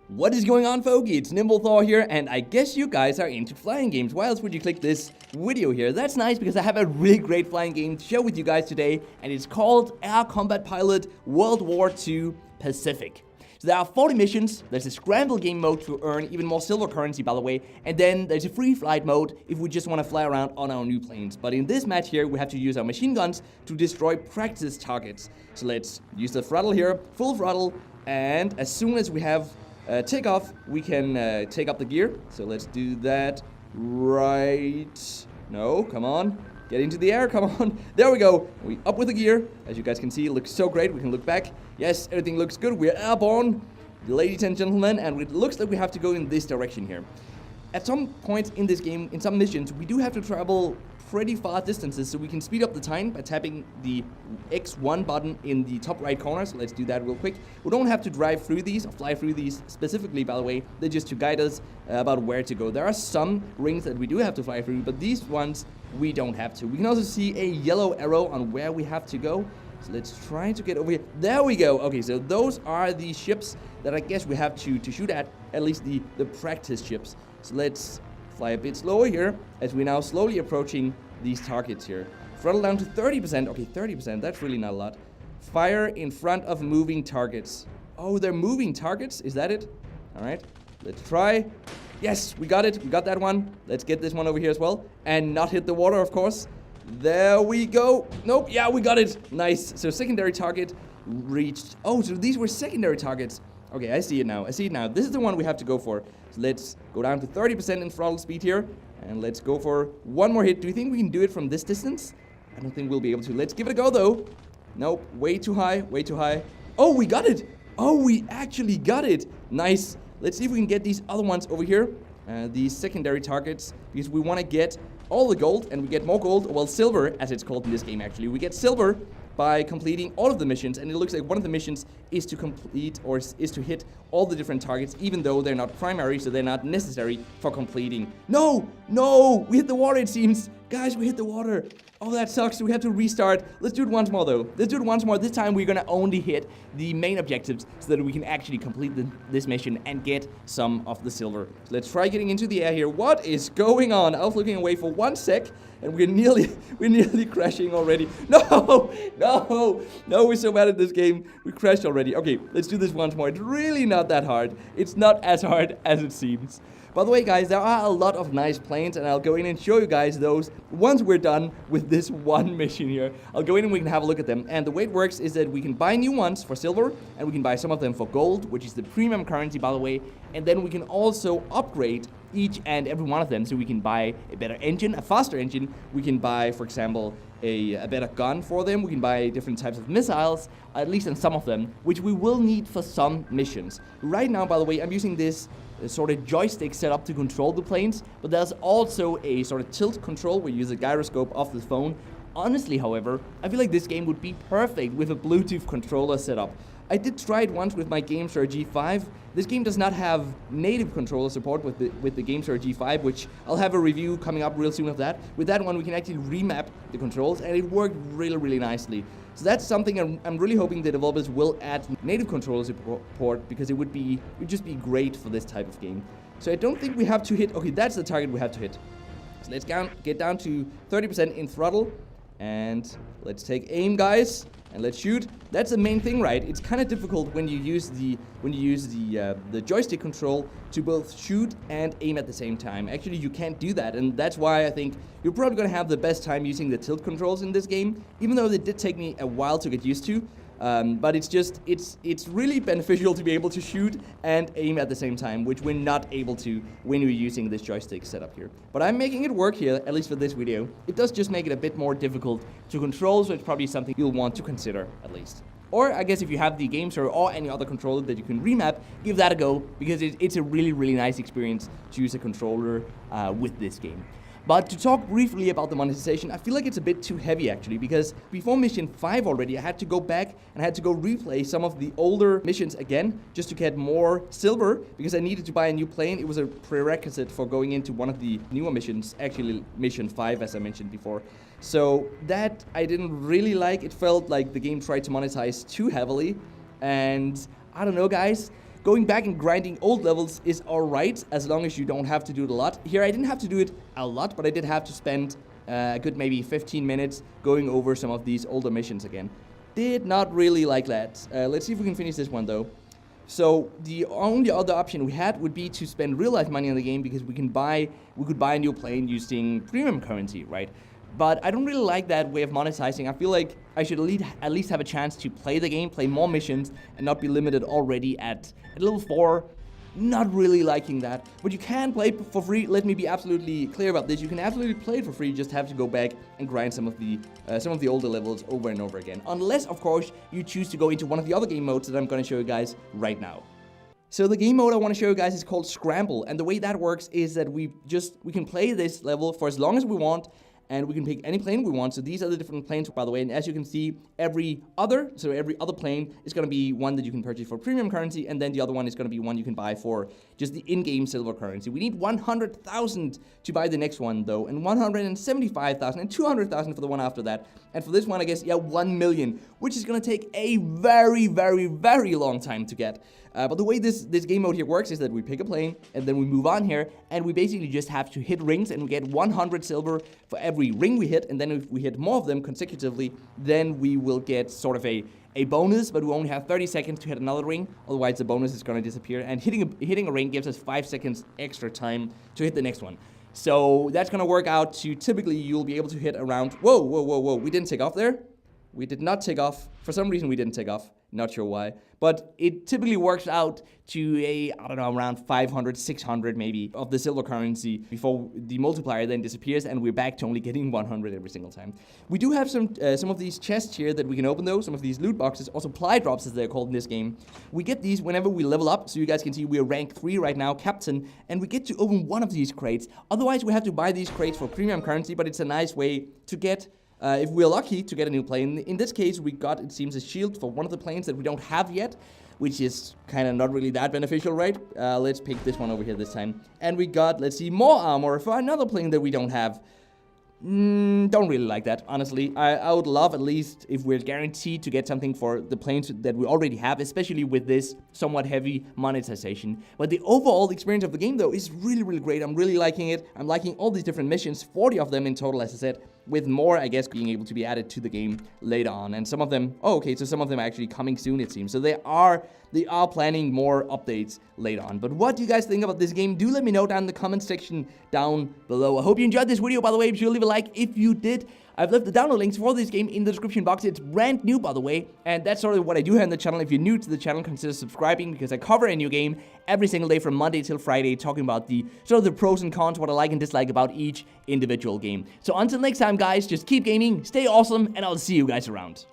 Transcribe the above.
What is going on, folks? It's NimbleThor here, and I guess you guys are into flying games. Why else would you click this video here? That's nice because I have a really great flying game to share with you guys today, and it's called Air Combat Pilot World War II Pacific. So there are 40 missions, there's a scramble game mode to earn even more silver currency, by the way, and then there's a free flight mode if we just want to fly around on our new planes. But in this match here, we have to use our machine guns to destroy practice targets. So let's use the throttle here, full throttle, and as soon as we have takeoff, we can take up the gear. So let's do that right. No, come on. Get into the air, come on. There we go. We up with the gear. As you guys can see, it looks so great. We can look back. Yes, everything looks good. We're airborne, ladies and gentlemen, and it looks like we have to go in this direction here. At some points in this game, in some missions, we do have to travel pretty far distances, so we can speed up the time by tapping the X1 button in the top right corner. So let's do that real quick. We don't have to drive through these or fly through these specifically, by the way. They're just to guide us about where to go. There are some rings that we do have to fly through, but these ones we don't have to. We can also see a yellow arrow on where we have to go. So let's try to get over here. There we go. Okay, so those are the ships that I guess we have to shoot at least the practice ships. So let's fly a bit slower here as we're now slowly approaching these targets here. Throttle down to 30%. Okay, 30%, that's really not a lot. Fire in front of moving targets. Oh, they're moving targets? Is that it? All right, let's try. Yes, we got it. We got that one. Let's get this one over here as well. And not hit the water, of course. There we go. Nope, yeah, we got it. Nice. So secondary target reached. Oh, so these were secondary targets. Okay, I see it now. I see it now. This is the one we have to go for. So let's go down to 30% in throttle speed here. And let's go for one more hit. Do you think we can do it from this distance? I don't think we'll be able to. Let's give it a go, though. Nope, way too high, way too high. Oh, we got it. Oh, we actually got it. Nice. Let's see if we can get these other ones over here. These secondary targets. Because we want to get all the gold. And we get more gold. Well, silver, as it's called in this game, actually. We get silver by completing all of the missions, and it looks like one of the missions is to complete or is to hit all the different targets, even though they're not primary, so they're not necessary for completing. No, we hit the water, it seems. Guys, we hit the water. Oh, that sucks. We have to restart. Let's do it once more, though. Let's do it once more. This time, we're gonna only hit the main objectives so that we can actually complete this mission and get some of the silver. So let's try getting into the air here. What is going on? I was looking away for 1 sec, and we're nearly crashing already. No, we're so bad at this game. We crashed already. Okay, let's do this once more. It's really not that hard. It's not as hard as it seems. By the way, guys, there are a lot of nice planes, and I'll go in and show you guys those once we're done with this one mission here. I'll go in and we can have a look at them. And the way it works is that we can buy new ones for silver, and we can buy some of them for gold, which is the premium currency, by the way. And then we can also upgrade each and every one of them, so we can buy a better engine, a faster engine. We can buy, for example, a better gun for them. We can buy different types of missiles, at least in some of them, which we will need for some missions. Right now, by the way, I'm using this sort of joystick set up to control the planes, but there's also a sort of tilt control where you use a gyroscope off the phone. Honestly, however, I feel like this game would be perfect with a Bluetooth controller setup. I did try it once with my GameStar G5. This game does not have native controller support with the GameStar G5, which I'll have a review coming up real soon of that. With that one, we can actually remap the controls, and it worked really nicely. So that's something I'm really hoping the developers will add native controller support, because it would just be great for this type of game. So I don't think we have to hit. Okay, that's the target we have to hit. So let's get down to 30% in throttle, and let's take aim, guys, and let's shoot. That's the main thing, right? It's kind of difficult when you use the joystick control to both shoot and aim at the same time. Actually, you can't do that, and that's why I think you're probably gonna have the best time using the tilt controls in this game, even though they did take me a while to get used to. But it's really beneficial to be able to shoot and aim at the same time, which we're not able to when we're using this joystick setup here. But I'm making it work here, at least for this video. It does just make it a bit more difficult to control, so it's probably something you'll want to consider, at least. Or I guess if you have the GameStar or any other controller that you can remap, give that a go, because it's a really nice experience to use a controller with this game. But to talk briefly about the monetization, I feel like it's a bit too heavy, actually, because before mission 5 already, I had to go back and I had to go replay some of the older missions again, just to get more silver, because I needed to buy a new plane. It was a prerequisite for going into one of the newer missions, actually mission 5, as I mentioned before. So that I didn't really like. It felt like the game tried to monetize too heavily, and I don't know, guys. going back and grinding old levels is alright, as long as you don't have to do it a lot. Here, I didn't have to do it a lot, but I did have to spend a good maybe 15 minutes going over some of these older missions again. Did not really like that. Let's see if we can finish this one, though. So the only other option we had would be to spend real life money on the game, because we could buy a new plane using premium currency, right? But I don't really like that way of monetizing. I feel like I should at least have a chance to play the game, play more missions, and not be limited already at level 4. Not really liking that. But you can play it for free. Let me be absolutely clear about this. You can absolutely play it for free. You just have to go back and grind some of the older levels over and over again. Unless, of course, you choose to go into one of the other game modes that I'm going to show you guys right now. So the game mode I want to show you guys is called Scramble. And the way that works is that we can play this level for as long as we want. And we can pick any plane we want. So these are the different planes, by the way. And as you can see, every other plane is going to be one that you can purchase for premium currency. And then the other one is going to be one you can buy for just the in-game silver currency. We need 100,000 to buy the next one, though. And 175,000 and 200,000 for the one after that. And for this one, I guess, yeah, 1 million. Which is going to take a very, very, very long time to get. But the way this game mode here works is that we pick a plane, and then we move on here, and we basically just have to hit rings, and we get 100 silver for every ring we hit, and then if we hit more of them consecutively, then we will get sort of a bonus, but we only have 30 seconds to hit another ring, otherwise the bonus is going to disappear, and hitting a ring gives us 5 seconds extra time to hit the next one. So that's going to work out to, typically, you'll be able to hit around, whoa, we didn't take off there? We did not take off. For some reason, we didn't take off. Not sure why. But it typically works out to I don't know, around 500, 600 maybe of the silver currency before the multiplier then disappears and we're back to only getting 100 every single time. We do have some of these chests here that we can open, though. Some of these loot boxes, or supply drops as they're called in this game. We get these whenever we level up. So you guys can see we're rank 3 right now, Captain. And we get to open one of these crates. Otherwise, we have to buy these crates for premium currency. But it's a nice way to get... if we're lucky to get a new plane. In this case, we got, it seems, a shield for one of the planes that we don't have yet, which is kind of not really that beneficial, right? Let's pick this one over here this time. And we got, let's see, more armor for another plane that we don't have. Don't really like that, honestly. I would love, at least, if we're guaranteed to get something for the planes that we already have, especially with this somewhat heavy monetization. But the overall experience of the game, though, is really, really great. I'm really liking it. I'm liking all these different missions, 40 of them in total, as I said, with more, I guess, being able to be added to the game later on. And some of them, so some of them are actually coming soon, it seems. So they are planning more updates later on. But what do you guys think about this game? Do let me know down in the comment section down below. I hope you enjoyed this video, by the way. Be sure to leave a like if you did. I've left the download links for this game in the description box. It's brand new, by the way, and that's sort of what I do here on the channel. If you're new to the channel, consider subscribing, because I cover a new game every single day from Monday till Friday, talking about the pros and cons, what I like and dislike about each individual game. So until next time, guys, just keep gaming, stay awesome, and I'll see you guys around.